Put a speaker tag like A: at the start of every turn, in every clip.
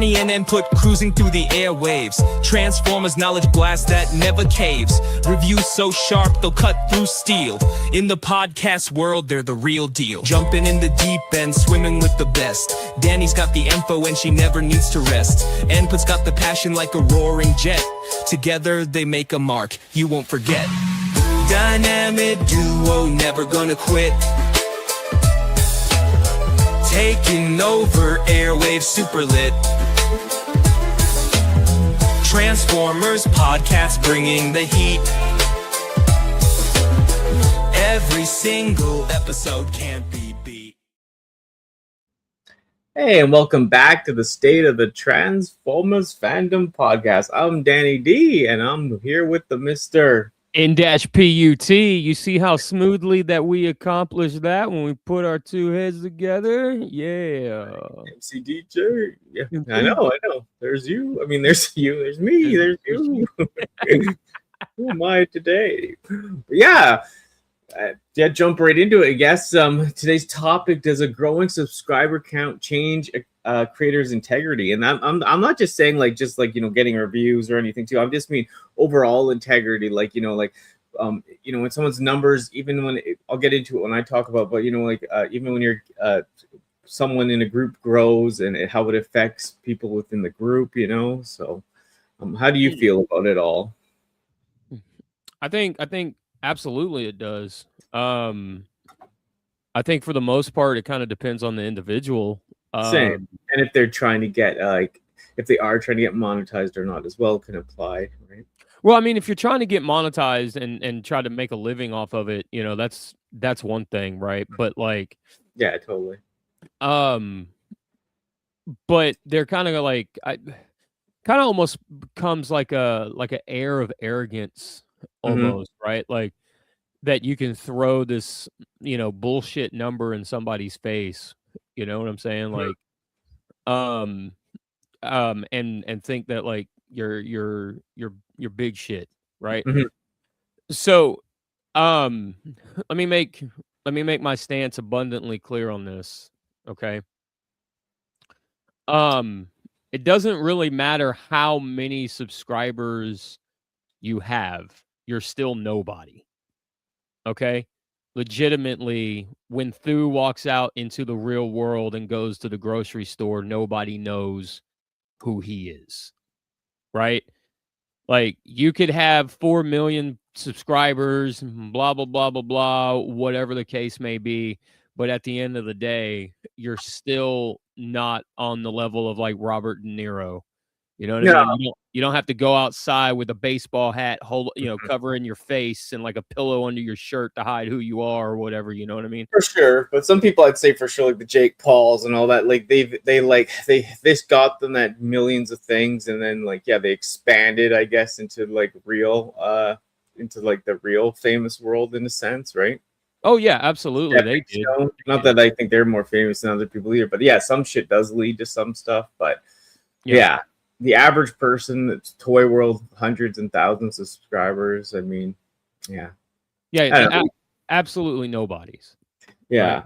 A: Money and input cruising through the airwaves. Transformers knowledge blast that never caves. Reviews so sharp they'll cut through steel. In the podcast world, they're the real deal. Jumping in the deep end, swimming with the best. Danny's got the info and she never needs to rest. Input's got the passion like a roaring jet. Together they make a mark you won't forget. Dynamic duo, never gonna quit. Taking over airwaves, super lit. Transformers podcast bringing the heat. Every single episode can't be beat.
B: Hey, and welcome back to the State of the Transformers Fandom Podcast. I'm Danny D, and I'm here with the Mr.
C: N-PUT. You see how smoothly that we accomplished that when we put our two heads together? Yeah.
B: MC DJ. Yeah, I know. There's you. I mean, there's you. There's me. There's you. Who am I today? Yeah. Jump right into it, I guess. Today's topic: does a growing subscriber count change creators' integrity? And I'm not just saying just getting reviews or anything too. I just mean overall integrity, when someone's numbers, even when I'll get into it when I talk about, but even when you're someone in a group grows and how it affects people within the group, So, how do you feel about it all?
C: I think absolutely it does. I think for the most part, it kind of depends on the individual.
B: Same. And if they're trying to get if they are trying to get monetized or not as well can apply, right?
C: Well, I mean, if you're trying to get monetized and try to make a living off of it, that's one thing, right? But
B: yeah, totally.
C: But they're kind of kind of almost becomes like an air of arrogance almost, right? Like that you can throw this, bullshit number in somebody's face. You know what I'm saying? And think that you're big shit, right?
B: Mm-hmm.
C: So, let me make my stance abundantly clear on this, okay? It doesn't really matter how many subscribers you have, you're still nobody. Okay? Legitimately, when Thu walks out into the real world and goes to the grocery store, nobody knows who he is. Right? Like, you could have 4 million subscribers, blah, blah, blah, blah, blah, whatever the case may be. But at the end of the day, you're still not on the level of Robert De Niro. You know what I mean? You don't have to go outside with a baseball hat, covering your face and a pillow under your shirt to hide who you are or whatever. You know what I mean?
B: For sure, but some people I'd say for sure, the Jake Pauls and all that, they got them at millions of things, and then they expanded, I guess, into real, into the real famous world in a sense, right?
C: Oh yeah, absolutely. They did.
B: Not that I think they're more famous than other people either, but yeah, some shit does lead to some stuff, but yeah. The average person that's Toy World, hundreds and thousands of subscribers. I mean, yeah,
C: absolutely nobodies.
B: Yeah, right.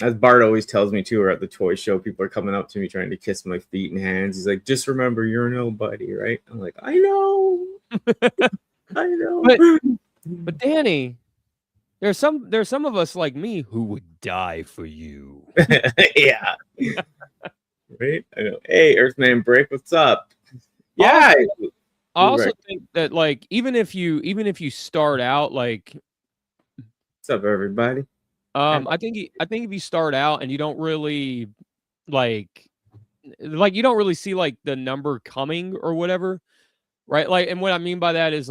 B: As Bart always tells me too, or at the toy show, people are coming up to me trying to kiss my feet and hands. He's like, "Just remember, you're nobody, right?" I'm like, "I know, I know."
C: But Danny, there's some of us like me who would die for you.
B: Yeah. Right? I know. Hey, Earthman Brick, what's up? Yeah.
C: I also think that even if you start out
B: what's up, everybody?
C: I think if you start out and you don't really you don't really see the number coming or whatever, right? And what I mean by that is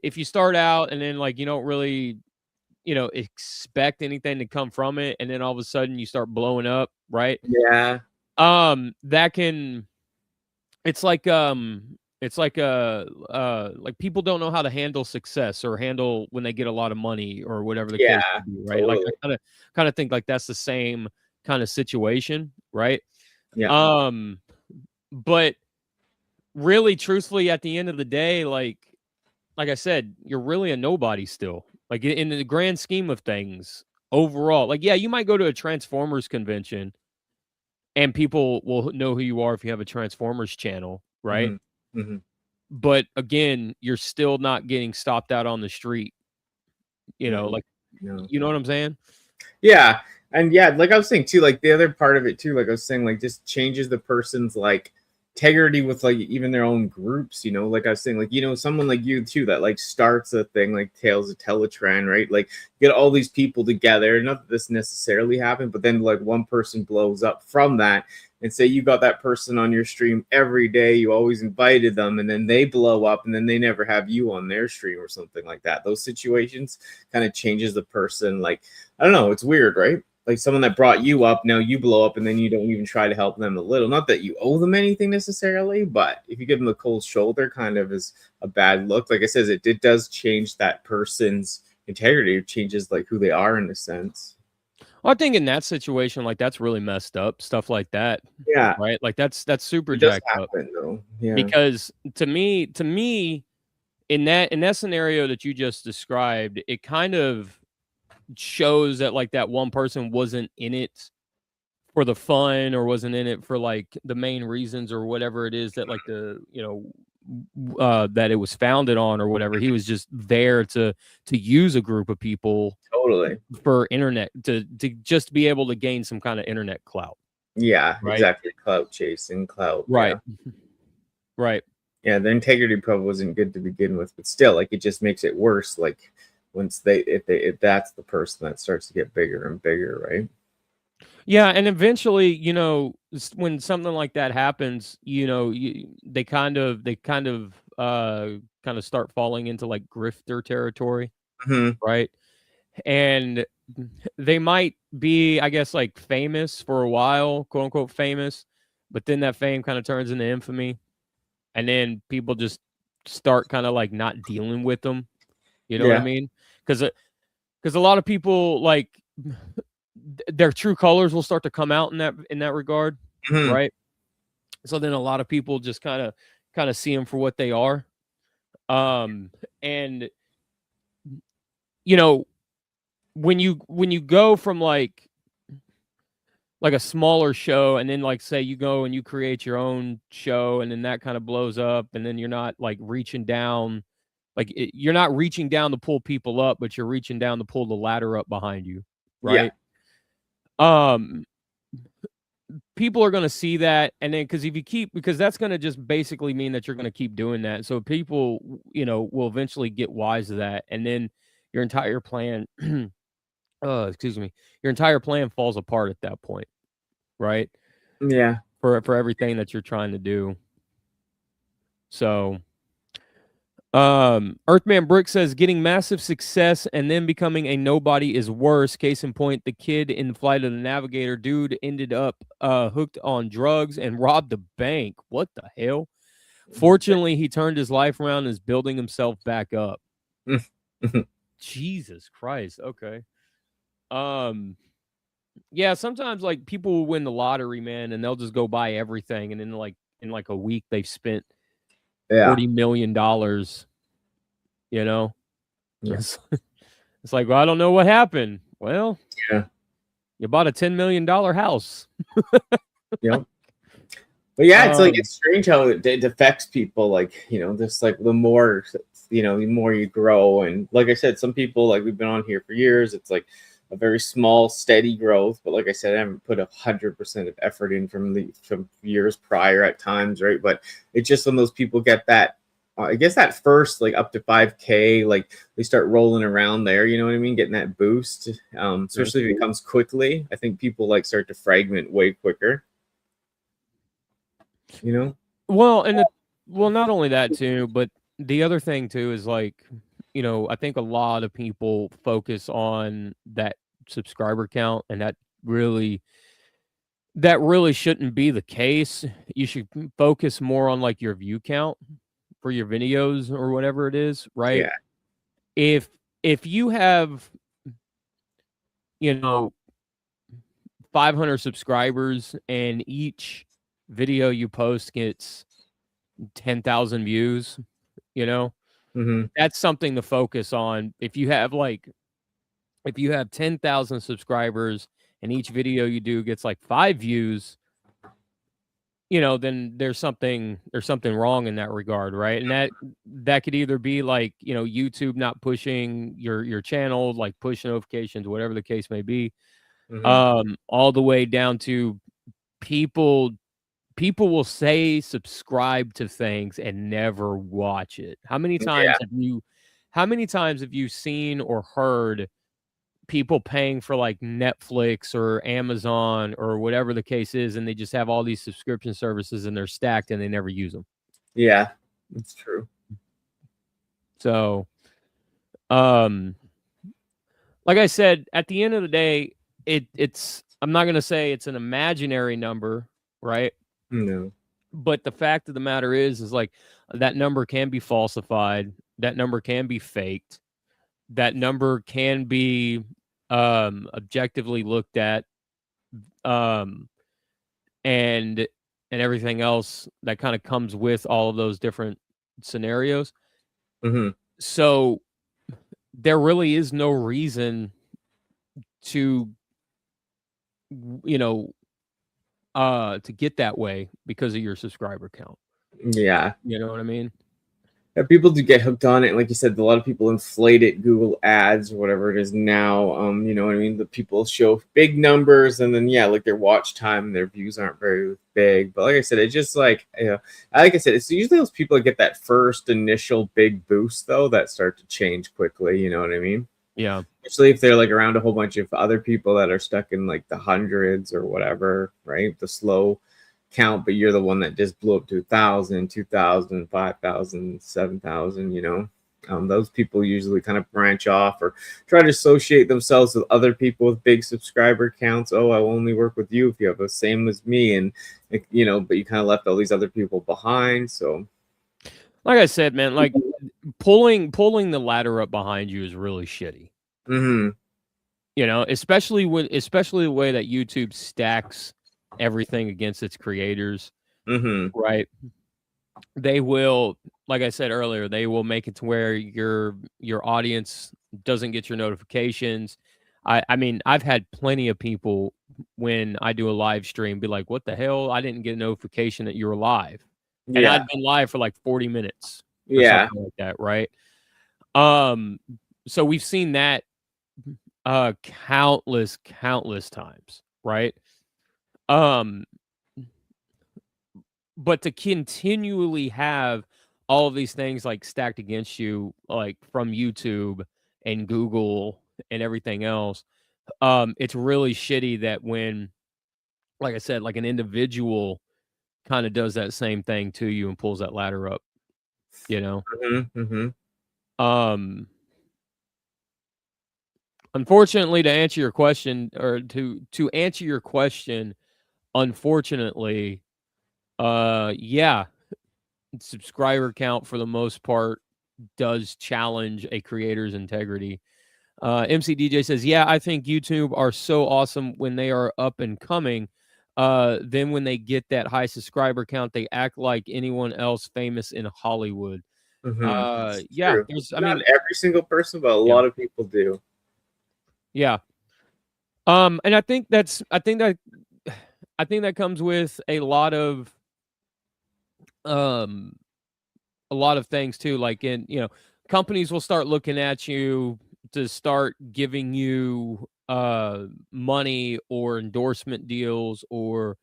C: if you start out and then you don't really expect anything to come from it, and then all of a sudden you start blowing up, right?
B: Yeah.
C: That can, it's like people don't know how to handle success or handle when they get a lot of money or whatever the case may be, right? Totally. I kind of think that's the same kind of situation, right?
B: Yeah.
C: But really, truthfully, at the end of the day, like I said, you're really a nobody still. In the grand scheme of things, overall, you might go to a Transformers convention and people will know who you are if you have a Transformers channel, right?
B: Mhm.
C: But again, you're still not getting stopped out on the street,
B: No,
C: like,
B: no.
C: you know what I'm saying?
B: Yeah. And yeah, like I was saying too, like the other part of it too, like I was saying, like just changes the person's like integrity with like even their own groups, like I was saying, like, someone like you too that like starts a thing like Tales of Teletran, right? Like get all these people together. Not that this necessarily happened, but then like one person blows up from that. And say you got that person on your stream every day, you always invited them, and then they blow up, and then they never have you on their stream or something like that. Those situations kind of changes the person. Like, I don't know, it's weird, right? Like someone that brought you up, now you blow up, and then you don't even try to help them a little. Not that you owe them anything necessarily, but if you give them the cold shoulder, kind of is a bad look. Like I says, it does change that person's integrity. It changes like who they are in a sense.
C: Well, I think in that situation, like that's really messed up, stuff like that,
B: Yeah,
C: right? Like that's super
B: it does
C: jacked up.
B: happen though. Yeah,
C: Because to me, in that scenario that you just described, it kind of shows that like that one person wasn't in it for the fun or wasn't in it for like the main reasons or whatever it is that like that it was founded on or whatever. He was just there to use a group of people
B: totally.
C: for internet to just be able to gain some kind of internet clout.
B: Yeah,
C: Right.
B: exactly. Clout chasing, clout.
C: Right.
B: Yeah.
C: Right.
B: Yeah, the integrity probably wasn't good to begin with, but still, like it just makes it worse. Like once if that's the person that starts to get bigger and bigger, right?
C: Yeah, and eventually, when something like that happens, they kind of start falling into like grifter territory,
B: Mhm.
C: right? And they might be, I guess, like famous for a while, quote unquote famous, but then that fame kind of turns into infamy, and then people just start kind of like not dealing with them. You know what I
B: Yeah.
C: mean? Because a lot of people like their true colors will start to come out in that regard,
B: Mhm.
C: right? So then a lot of people just kind of see them for what they are. And you know, when you go from like a smaller show and then like say you go and you create your own show and then that kind of blows up and then you're not like reaching down you're not reaching down to pull people up, but you're reaching down to pull the ladder up behind you,
B: Yeah.
C: right? People are going to see that, and then because that's going to just basically mean that you're going to keep doing that, so people will eventually get wise to that, and then your entire plan excuse me, your entire plan falls apart at that point, right?
B: Yeah.
C: For everything that you're trying to do. So Earthman Brick says getting massive success and then becoming a nobody is worse. Case in point, the kid in Flight of the Navigator dude ended up hooked on drugs and robbed a bank. What the hell? Fortunately, he turned his life around and is building himself back up. Jesus Christ. Okay. Yeah, sometimes like people will win the lottery, man, and they'll just go buy everything, and then in like a week they've spent
B: Yeah.
C: $40 million.
B: Yeah.
C: It's like, well, I don't know what happened. Well,
B: Yeah.
C: you bought a $10 million house.
B: Yep. But yeah, it's like it's strange how it affects people. Like just like the more the more you grow, and like I said, some people like we've been on here for years. It's like a very small, steady growth. But like I said, I haven't put 100% of effort in from years prior at times, right? But it's just when those people get that. I guess that first like up to 5K, like they start rolling around there, you know what I mean? Getting that boost, especially if it comes quickly. I think people like start to fragment way quicker.
C: Well, and not only that too, but the other thing too is like, I think a lot of people focus on that subscriber count, and that really shouldn't be the case. You should focus more on like your view count for your videos or whatever it is, right?
B: Yeah.
C: If you have 500 subscribers and each video you post gets 10,000 views, that's something to focus on. If you have 10,000 subscribers and each video you do gets like 5 views, then there's something wrong in that regard, right? And that could either be like, YouTube not pushing your channel, like push notifications, whatever the case may be, all the way down to people will say subscribe to things and never watch it. How many times have you seen or heard people paying for like Netflix or Amazon or whatever the case is, and they just have all these subscription services and they're stacked and they never use them?
B: Yeah, that's true.
C: So, like I said, at the end of the day, it's I'm not gonna say it's an imaginary number, right?
B: No.
C: But the fact of the matter is like that number can be falsified, that number can be faked, that number can be objectively looked at, and everything else that kind of comes with all of those different scenarios. So there really is no reason to to get that way because of your subscriber count.
B: Yeah.
C: You know what I mean?
B: Yeah, people do get hooked on it. Like you said, a lot of people inflate it, Google ads or whatever it is now. You know what I mean? The people show big numbers and then, like their watch time and their views aren't very big. But like I said, it's just like, like I said, it's usually those people that get that first initial big boost, though, that start to change quickly. You know what I mean?
C: Yeah.
B: Especially if they're like around a whole bunch of other people that are stuck in like the hundreds or whatever, right? The slow count, but you're the one that just blew up to 1,000, 2,000, 5,000, 7,000, those people usually kind of branch off or try to associate themselves with other people with big subscriber counts. Oh, I will only work with you if you have the same as me. And, but you kind of left all these other people behind. So
C: like I said, man, like pulling the ladder up behind you is really shitty. Especially the way that YouTube stacks everything against its creators, right? They will, like I said earlier, they will make it to where your audience doesn't get your notifications. I mean, I've had plenty of people when I do a live stream be like, "What the hell? I didn't get a notification that you were live," and I'd been live for like 40 minutes, or something like that, right? So we've seen that countless times, right? But to continually have all of these things like stacked against you, like from YouTube and Google and everything else, it's really shitty that when, like I said, like an individual kind of does that same thing to you and pulls that ladder up, Unfortunately, to answer your question, or to answer your question, unfortunately, subscriber count for the most part does challenge a creator's integrity. MC DJ says, "Yeah, I think YouTube are so awesome when they are up and coming. Then when they get that high subscriber count, they act like anyone else famous in Hollywood."
B: There's, not every single person, but a lot of people do.
C: Yeah. And I think that comes with a lot of things too. Like companies will start looking at you to start giving you money or endorsement deals or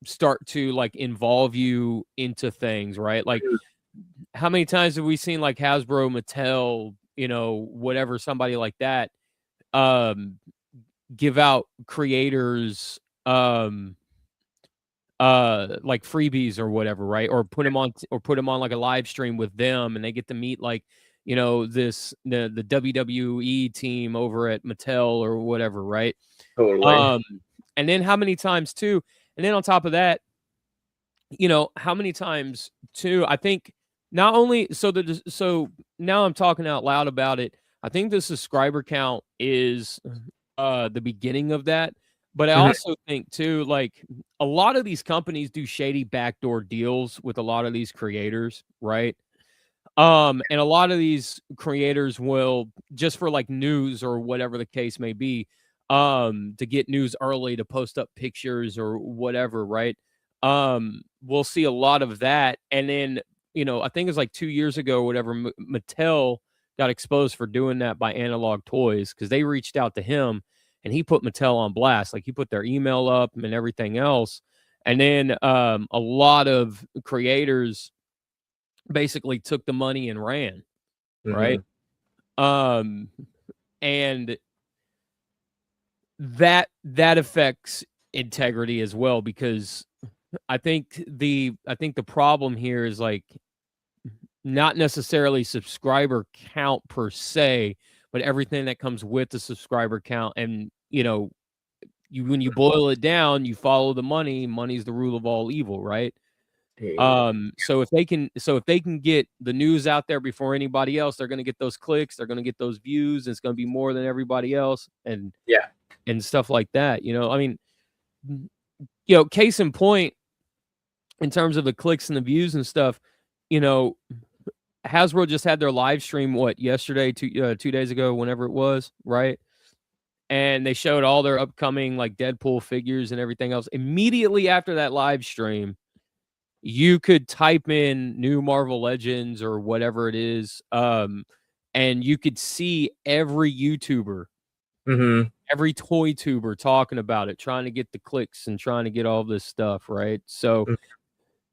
C: start to like involve you into things, right? Like how many times have we seen like Hasbro, Mattel, whatever, somebody like that give out creators like freebies or whatever, right? Or put them on like a live stream with them, and they get to meet like the WWE team over at Mattel or whatever, right?
B: Totally.
C: And then how many times too? And then on top of that, how many times too? I think not only so now I'm talking out loud about it. I think the subscriber count is the beginning of that. But I also think too, like a lot of these companies do shady backdoor deals with a lot of these creators, right? And a lot of these creators will, just for like news or whatever the case may be, to get news early, to post up pictures or whatever, right? we'll see a lot of that. And then, I think it's like 2 years ago or whatever, Mattel got exposed for doing that by Analog Toys, because they reached out to him and he put Mattel on blast. Like, he put their email up and everything else. And then a lot of creators basically took the money and ran, right? And that affects integrity as well, because I think the problem here is like not necessarily subscriber count per se, but everything that comes with the subscriber count. And when you boil it down, you follow the money. Money's the rule of all evil, right? So if they can get the news out there before anybody else, they're going to get those clicks, they're going to get those views, and it's going to be more than everybody else, and stuff like that. I mean, case in point, in terms of the clicks and the views and stuff, Hasbro just had their live stream yesterday, 2 days ago, whenever it was, right? And they showed all their upcoming like Deadpool figures and everything else. Immediately after that live stream, you could type in new Marvel Legends or whatever it is, and you could see every YouTuber, every toy tuber talking about it, trying to get the clicks and trying to get all this stuff, right? So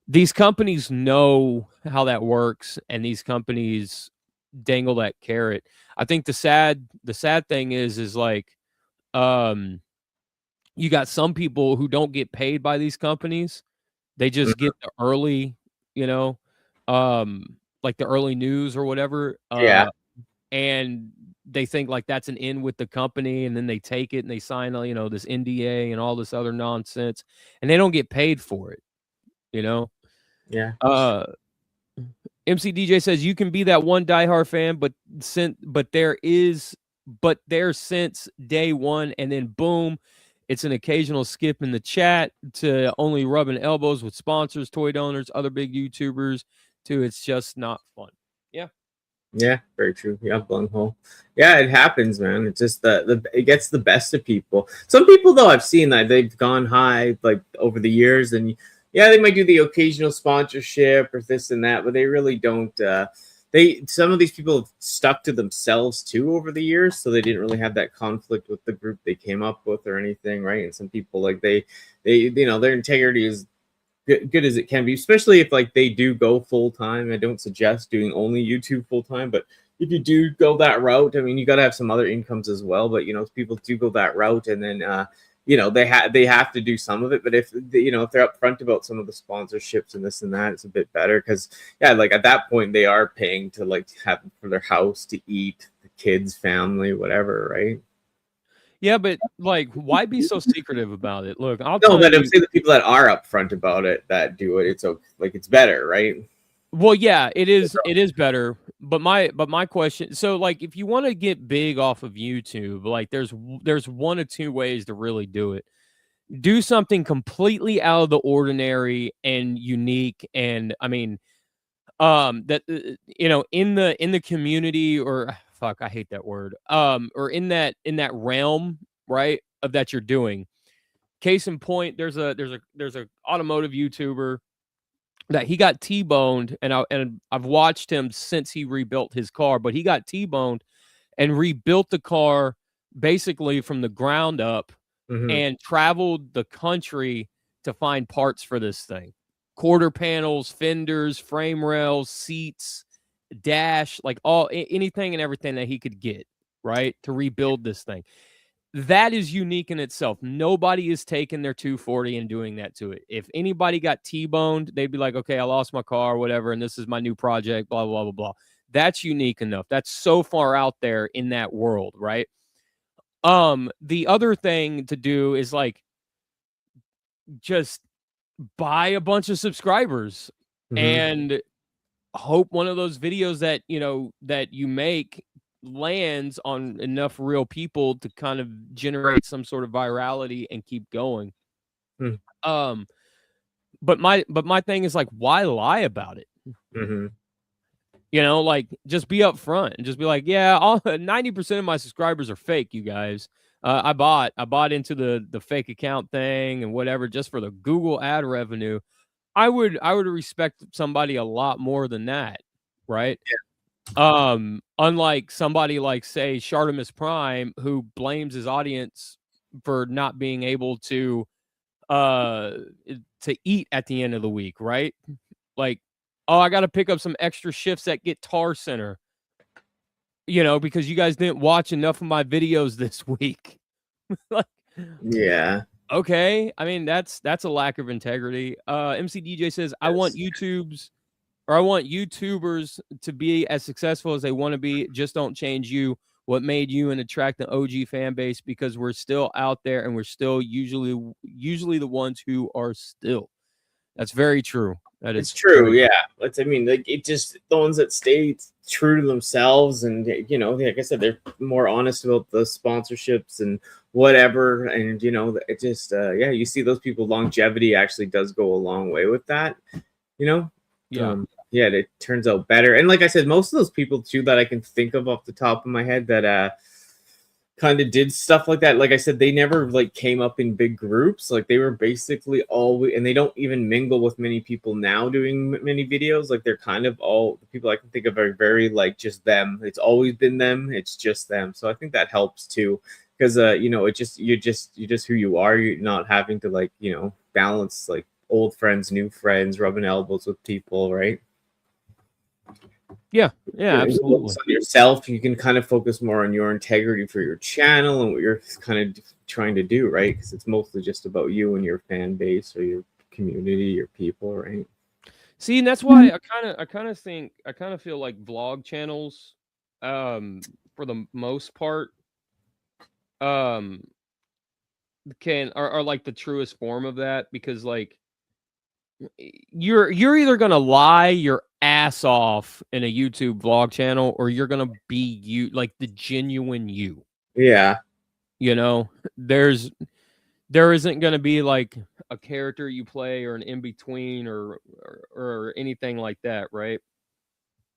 C: these companies know how that works, and these companies dangle that carrot. I think the sad thing is like, you got some people who don't get paid by these companies. They just get the early, like the early news or whatever. And they think like that's an in with the company, and then they take it and they sign, this NDA and all this other nonsense, and they don't get paid for it,
B: Yeah.
C: MC DJ says you can be that one diehard fan, but there since day one, and then boom, it's an occasional skip in the chat to only rubbing elbows with sponsors, toy donors, other big YouTubers, to it's just not fun.
B: Yeah, very true. Yeah, bunghole. Yeah, it happens, man. It's just it gets the best of people. Some people, though, I've seen that they've gone high like over the years, and they might do the occasional sponsorship or this and that, but they really don't. Some of these people have stuck to themselves too over the years, so they didn't really have that conflict with the group they came up with or anything, right? And some people, like they their integrity is good as it can be, especially if like they do go full time. I don't suggest doing only YouTube full time, but if you do go that route, I mean, you got to have some other incomes as well. But people do go that route, and then they have to do some of it. But if if they're upfront about some of the sponsorships and this and that, it's a bit better, because like at that point they are paying to like have for their house to eat, the kids, family, whatever, right?
C: Yeah, but like, why be so secretive about it? Look,
B: I'm saying the people that are upfront about it, that do it, it's better, right?
C: Well, yeah, it is better. But my question, so like, if you want to get big off of YouTube, like there's one of two ways to really do it. Do something completely out of the ordinary and unique, and I mean, that in the community, or fuck, I hate that word. Or in that realm, right, of that you're doing. Case in point, there's a automotive YouTuber that he got T-boned, and I've watched him since he rebuilt his car, but he got T-boned and rebuilt the car basically from the ground up, and traveled the country to find parts for this thing. Quarter panels, fenders, frame rails, seats, dash, like anything and everything that he could get, right, to rebuild this thing. That is unique in itself. Nobody is taking their 240 and doing that to it. If anybody got T-boned, they'd be like, okay, I lost my car, whatever, and this is my new project, blah, blah, blah, blah. That's unique enough. That's so far out there in that world, right? The other thing to do is like just buy a bunch of subscribers and hope one of those videos that that you make lands on enough real people to kind of generate some sort of virality and keep going. But my thing is like, why lie about it? Like, just be upfront and just be like, yeah, 90% of my subscribers are fake, you guys. I bought into the fake account thing and whatever just for the Google ad revenue. I would respect somebody a lot more than that, right? Unlike somebody like, say, Shartimus Prime, who blames his audience for not being able to eat at the end of the week, right? Like, oh, I got to pick up some extra shifts at Guitar Center, because you guys didn't watch enough of my videos this week. Like,
B: Yeah.
C: okay, I mean that's a lack of integrity. MC DJ says, I want YouTubers to be as successful as they want to be. Just don't change you. What made you and attract an OG fan base, because we're still out there and we're still usually the ones who are still. That's very true. That is
B: true. Yeah. I mean, like, it just, the ones that stay true to themselves, and like I said, they're more honest about the sponsorships and whatever, and it just you see those people, longevity actually does go a long way with that. It turns out better. And like I said, most of those people too that I can think of off the top of my head that kind of did stuff like that, like I said, they never like came up in big groups. Like, they were basically always, and they don't even mingle with many people now doing many videos. Like, they're kind of all the people I can think of are very like just them. It's always been them. It's just them. So I think that helps too, because you're just who you are. You're not having to like balance like old friends, new friends, rubbing elbows with people, right?
C: Yeah, absolutely.
B: On yourself, you can kind of focus more on your integrity for your channel and what you're kind of trying to do, right? Because it's mostly just about you and your fan base or your community, your people, right?
C: See, and that's why I kind of feel like vlog channels, for the most part, are like the truest form of that, because like you're either gonna lie your ass off in a YouTube vlog channel, or you're gonna be you, like the genuine you.
B: Yeah.
C: There isn't gonna be like a character you play or an in between or anything like that, right?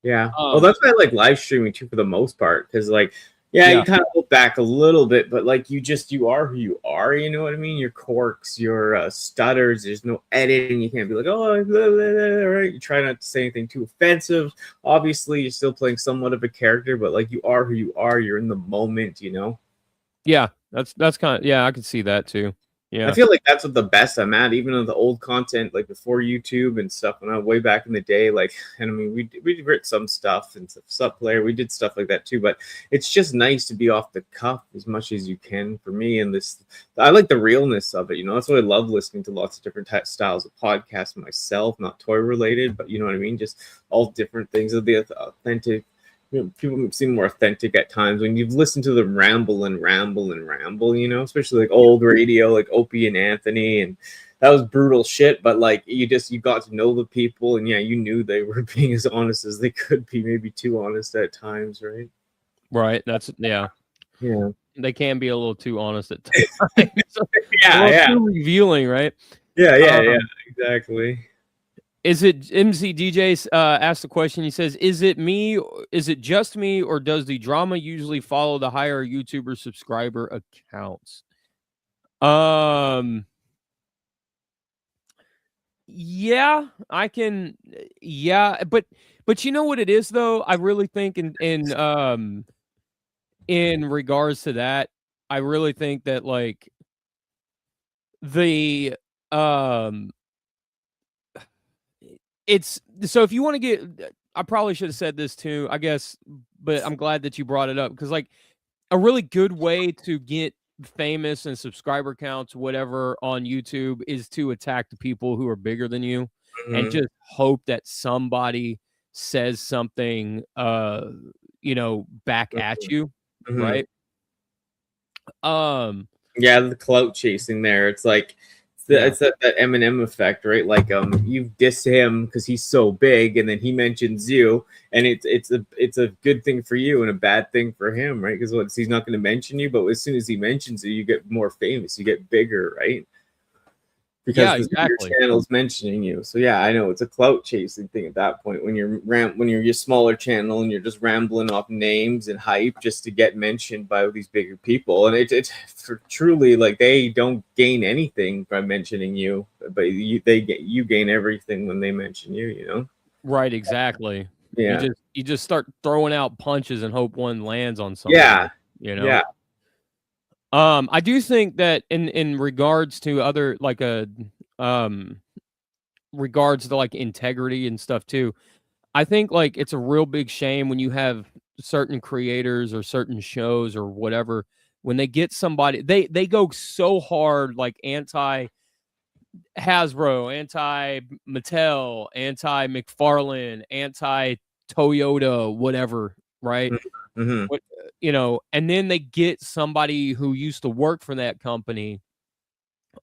B: Yeah. Well, that's why I like live streaming too, for the most part, because like, you kind of hold back a little bit, but like you are who you are. You know what I mean? Your quirks, your stutters. There's no editing. You can't be like, oh, blah, blah, blah, right? You try not to say anything too offensive. Obviously, you're still playing somewhat of a character, but like, you are who you are. You're in the moment.
C: Yeah, that's kind of, I can see that too. Yeah,
B: I feel like that's what the best I'm at, even on the old content, like before YouTube and stuff. When I way back in the day, like, and I mean, we wrote some stuff and sub player, we did stuff like that too. But it's just nice to be off the cuff as much as you can for me. And I like the realness of it. That's why I love listening to lots of different styles of podcasts myself, not toy related, but you know what I mean, just all different things of the authentic. People seem more authentic at times when you've listened to them ramble, especially like old radio, like Opie and Anthony, and that was brutal shit. But like, you got to know the people, and you knew they were being as honest as they could be, maybe too honest at times, right?
C: Right. That's
B: yeah.
C: They can be a little too honest at times. Too revealing, right?
B: Yeah, exactly.
C: Is it MC DJ asked the question? He says, "Is it me? Is it just me, or does the drama usually follow the higher YouTuber subscriber accounts?" Yeah, I can. Yeah, but you know what it is though. I really think in regards to that, I really think that like the it's so if you want to get, I probably should have said this too, I guess, but I'm glad that you brought it up, because like a really good way to get famous and subscriber counts, whatever, on YouTube is to attack the people who are bigger than you, and just hope that somebody says something, back at you, right?
B: The clout chasing there. It's like, it's that Eminem effect, right? Like, you diss him because he's so big, and then he mentions you, and it's a good thing for you and a bad thing for him, right? Because he's not going to mention you, but as soon as he mentions you, you get more famous, you get bigger, right? because the
C: exactly.
B: bigger channel's mentioning you. So yeah, I know it's a clout chasing thing at that point when you're your smaller channel and you're just rambling off names and hype just to get mentioned by these bigger people. And it's for truly like they don't gain anything by mentioning you, but you gain everything when they mention you. You know.
C: Right, exactly.
B: Yeah.
C: You just start throwing out punches and hope one lands on somebody.
B: Yeah.
C: You know.
B: Yeah.
C: I do think that in regards to other like regards to like integrity and stuff too, I think like it's a real big shame when you have certain creators or certain shows or whatever when they get somebody they go so hard like anti Hasbro, anti Mattel, anti McFarlane, anti Toyota, whatever, right?
B: Mm-hmm.
C: What and then they get somebody who used to work for that company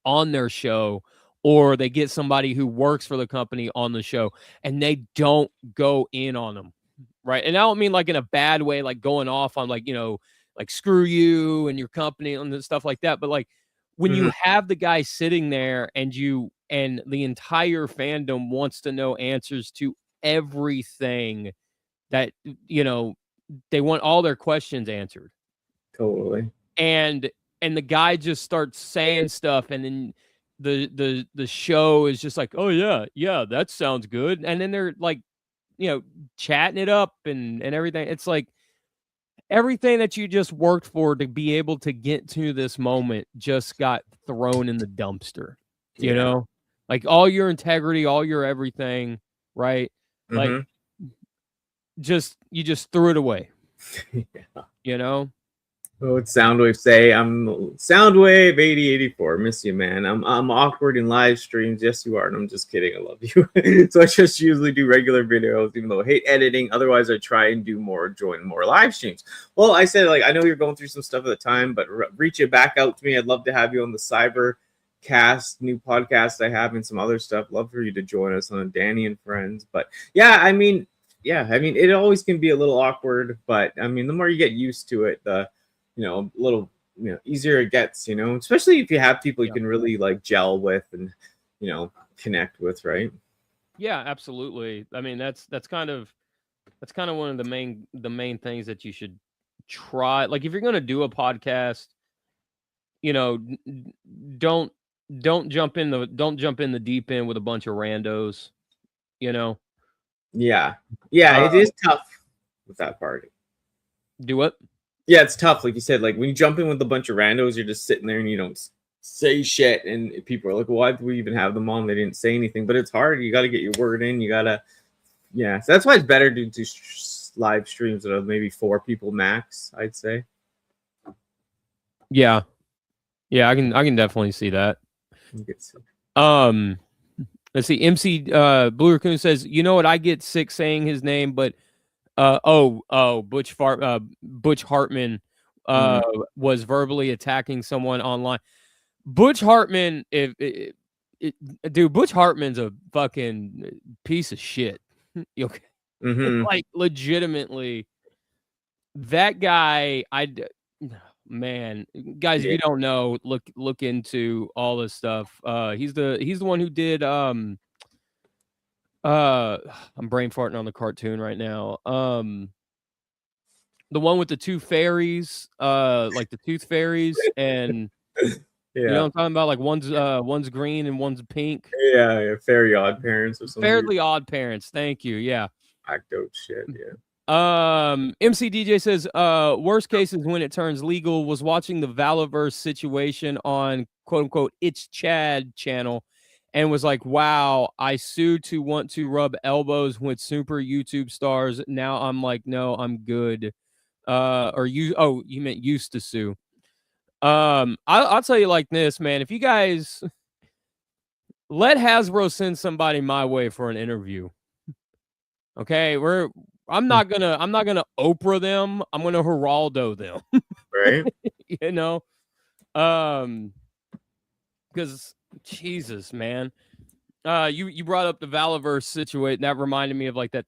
C: on their show, or they get somebody who works for the company on the show, and they don't go in on them, right? And I don't mean like in a bad way, like going off on like like screw you and your company and stuff like that, but like when you have the guy sitting there and the entire fandom wants to know answers to everything that they want all their questions answered.
B: Totally.
C: And the guy just starts saying stuff, and then the show is just like, oh yeah, that sounds good. And then they're like, chatting it up and everything. It's like everything that you just worked for to be able to get to this moment just got thrown in the dumpster. You know? Like all your integrity, all your everything, right? Like you just threw it away. You know?
B: Oh, it's Soundwave say. I'm Soundwave 8084. Miss you, man. I'm awkward in live streams. Yes, you are. And I'm just kidding. I love you. So I just usually do regular videos, even though I hate editing. Otherwise, I try and join more live streams. Well, I said, like, I know you're going through some stuff at the time, but reach it back out to me. I'd love to have you on the Cybercast, new podcast I have, and some other stuff. Love for you to join us on Danny and Friends. But yeah, I mean, it always can be a little awkward, but I mean, the more you get used to it, the a little easier it gets, especially if you have people you can really like gel with and connect with, right?
C: Yeah, absolutely. I mean, that's kind of one of the main things that you should try. Like if you're going to do a podcast, don't jump in the deep end with a bunch of randos,
B: Yeah, it is tough with that part.
C: Do what?
B: Yeah, it's tough. Like you said, like when you jump in with a bunch of randos, you're just sitting there and you don't say shit. And people are like, why do we even have them on? They didn't say anything. But it's hard. You got to get your word in. You got to, so that's why it's better to do live streams that are maybe 4 people max, I'd say.
C: Yeah. Yeah, I can definitely see that. Let's see. MC Blue Raccoon says, you know what? I get sick saying his name, but Butch Hartman was verbally attacking someone online. Butch Hartman, dude, Butch Hartman's a fucking piece of shit. Okay, like legitimately, that guy. Man, guys, if you don't know, look into all this stuff. He's the one who did I'm brain farting on the cartoon right now. The one with the 2 fairies, like the Tooth Fairies, and you know what I'm talking about? Like one's green and one's pink.
B: Yeah, Fairy Odd Parents or something.
C: Fairly Odd Parents. Thank you. Yeah.
B: Acto shit. Yeah.
C: MC DJ says, worst case is when it turns legal. Was watching the Valaverse situation on quote unquote It's Chad channel and was like, wow, I sued to want to rub elbows with super YouTube stars. Now I'm like, no, I'm good. You meant used to sue. I'll tell you like this, man. If you guys let Hasbro send somebody my way for an interview, okay, I'm not gonna Oprah them. I'm gonna Geraldo them,
B: right?
C: Because Jesus, man. You brought up the Valaverse situation. That reminded me of like that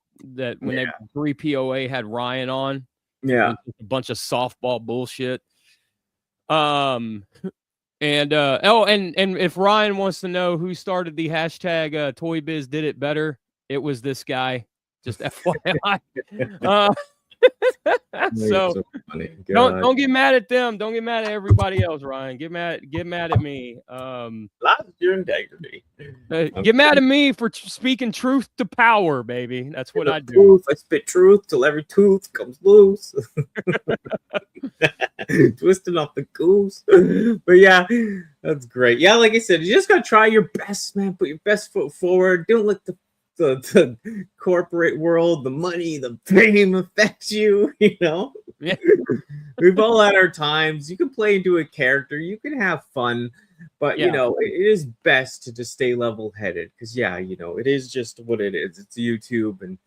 C: when they 3POA had Ryan on.
B: Yeah,
C: a bunch of softball bullshit. And And and if Ryan wants to know who started the hashtag Toy Biz did it better, it was this guy. Just FYI. So
B: funny.
C: don't get mad at them. Don't get mad at everybody else, Ryan. Get mad at me.
B: Lost your integrity.
C: Get mad at me for speaking truth to power, baby. That's what I do.
B: Truth. I spit truth till every tooth comes loose. Twisting off the goose. But yeah, that's great. Yeah, like I said, you just gotta try your best, man. Put your best foot forward. Don't let the corporate world, the money, the fame affects you. You know,
C: Yeah.
B: We've all had our times. You can play into a character, you can have fun, but you know, it is best to just stay level-headed, because you know, it is just what it is. It's YouTube, and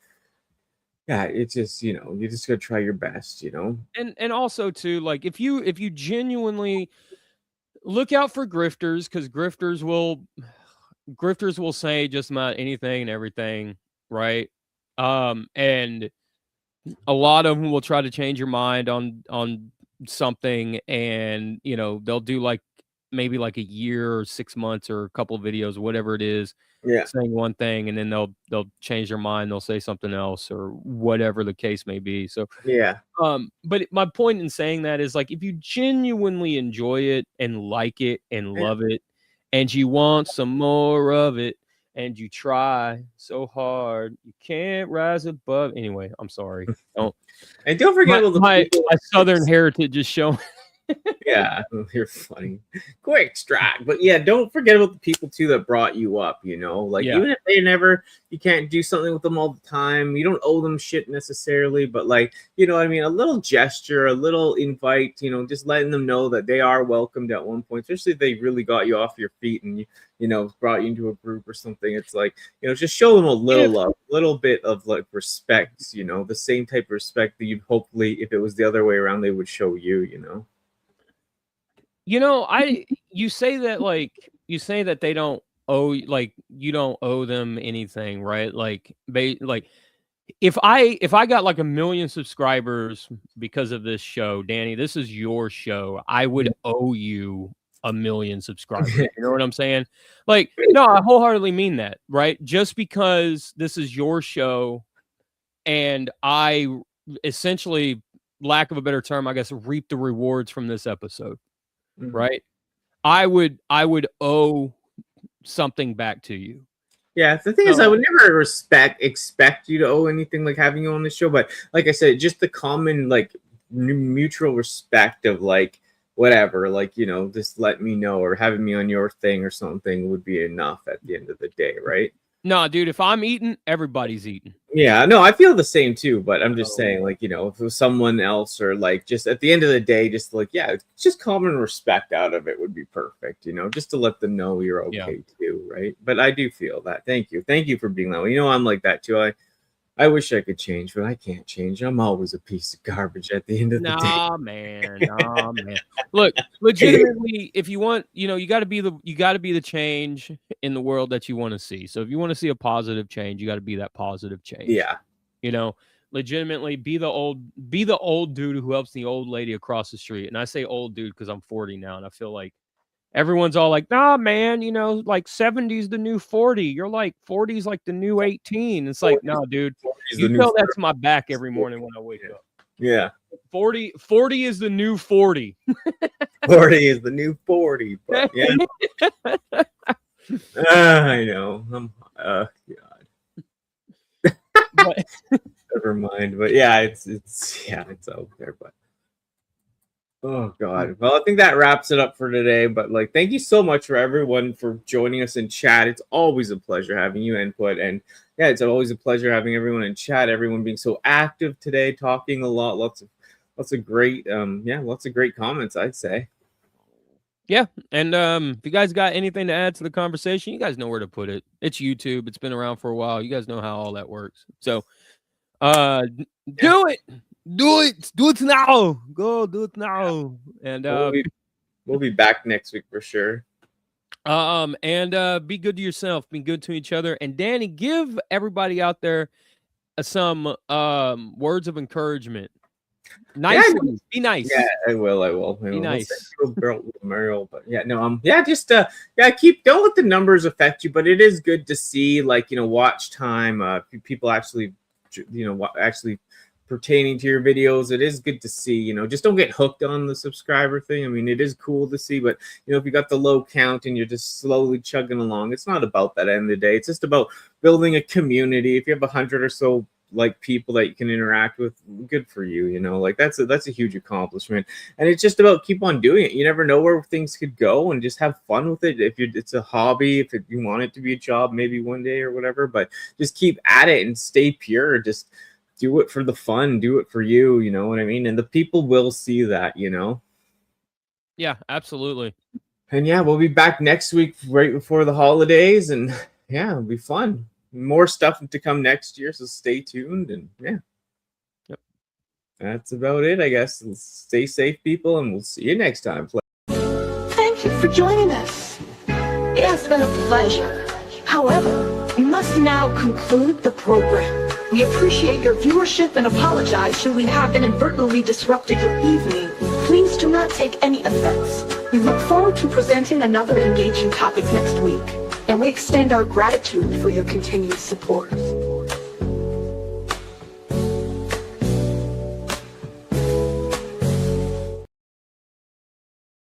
B: it's just, you know, you just gotta try your best, you know.
C: And also too, like if you genuinely look out for grifters, because grifters will say just about anything and everything, right? And a lot of them will try to change your mind on something, and you know, they'll do like maybe like a year or 6 months or a couple of videos, whatever it is, saying one thing, and then they'll change their mind, they'll say something else, or whatever the case may be. So but my point in saying that is, like, if you genuinely enjoy it and like it and love it, and you want some more of it, and you try so hard, you can't rise above. Anyway, I'm sorry. Don't
B: forget
C: my Southern heritage is showing.
B: Yeah, you're funny. Quick strike. But yeah, don't forget about the people too that brought you up, you know. Like even if you can't do something with them all the time, you don't owe them shit necessarily, but like, you know what I mean, a little gesture, a little invite, you know, just letting them know that they are welcomed at one point, especially if they really got you off your feet and you know, brought you into a group or something. It's like, you know, just show them a little love, a little bit of like respect, you know, the same type of respect that you'd hopefully, if it was the other way around, they would show you, you know.
C: You know, you say that they don't owe, like, you don't owe them anything, right? Like if I got like 1 million subscribers because of this show, Danny, this is your show, I would owe you 1 million subscribers. You know what I'm saying? Like, no, I wholeheartedly mean that, right? Just because this is your show and I essentially, lack of a better term, I guess, reap the rewards from this episode. Right, I would owe something back to you.
B: Yeah, the thing is, I would never expect you to owe anything, like having you on the show. But like I said, just the common, like, mutual respect of like whatever, like, you know, just let me know, or having me on your thing or something would be enough at the end of the day, right?
C: No, dude, if I'm eating, everybody's eating.
B: Yeah, no, I feel the same too, but I'm just saying, like, you know, if it was someone else, or like, just at the end of the day, just like, just common respect out of it would be perfect, you know, just to let them know you're okay too, right? But I do feel that. Thank you for being that way. You know, I'm like that too. I wish I could change, but I can't change. I'm always a piece of garbage at the end of the day.
C: Nah, man. Look, legitimately, if you want, you know, you got to be the change in the world that you want to see. So if you want to see a positive change, you got to be that positive change.
B: Yeah.
C: You know, legitimately be the old dude who helps the old lady across the street. And I say old dude because I'm 40 now, and I feel like everyone's all like, nah, man, you know, like 70's the new 40. You're like 40's like the new 18. It's like, no, dude, you tell that to my back every morning when I wake up.
B: Yeah.
C: 40 is the new 40.
B: 40 is the new 40. But yeah. I know. God.
C: But,
B: never mind. But yeah, it's out there. But oh God. Well, I think that wraps it up for today. But like, thank you so much for everyone for joining us in chat. It's always a pleasure having you input, and yeah, it's always a pleasure having everyone in chat. Everyone being so active today, talking a lot, lots of great, lots of great comments, I'd say.
C: Yeah, and if you guys got anything to add to the conversation, you guys know where to put it. It's YouTube. It's been around for a while. You guys know how all that works. So, do it now. Go do it now. And
B: we'll be back next week for sure.
C: And be good to yourself. Be good to each other. And Danny, give everybody out there some words of encouragement. Nice.
B: Yeah,
C: ones. Be nice.
B: Yeah, I will.
C: Be nice.
B: Mario, but yeah, no, yeah, just don't let the numbers affect you, but it is good to see, like, watch time, people actually, actually pertaining to your videos. It is good to see, just don't get hooked on the subscriber thing. I mean, it is cool to see, but if you got the low count and you're just slowly chugging along, it's not about that at the end of the day. It's just about building a community. If you have 100 or so like people that you can interact with, good for you. Like that's a huge accomplishment, and it's just about keep on doing it. You never know where things could go, and just have fun with it. If it's a hobby, you want it to be a job, maybe one day or whatever, but just keep at it and stay pure. Just do it for the fun, do it for you. You know what I mean? And the people will see that.
C: Yeah, absolutely.
B: And yeah, we'll be back next week right before the holidays, and yeah, it'll be fun. More stuff to come next year, so stay tuned. And yeah,
C: yep,
B: that's about it, I guess. Stay safe, people, and we'll see you next time.
D: Thank you for joining us. It has been a pleasure. However, we must now conclude the program. We appreciate your viewership and apologize should we have inadvertently disrupted your evening. Please do not take any offense. We look forward to presenting another engaging topic next week, and we extend our gratitude for your continued support.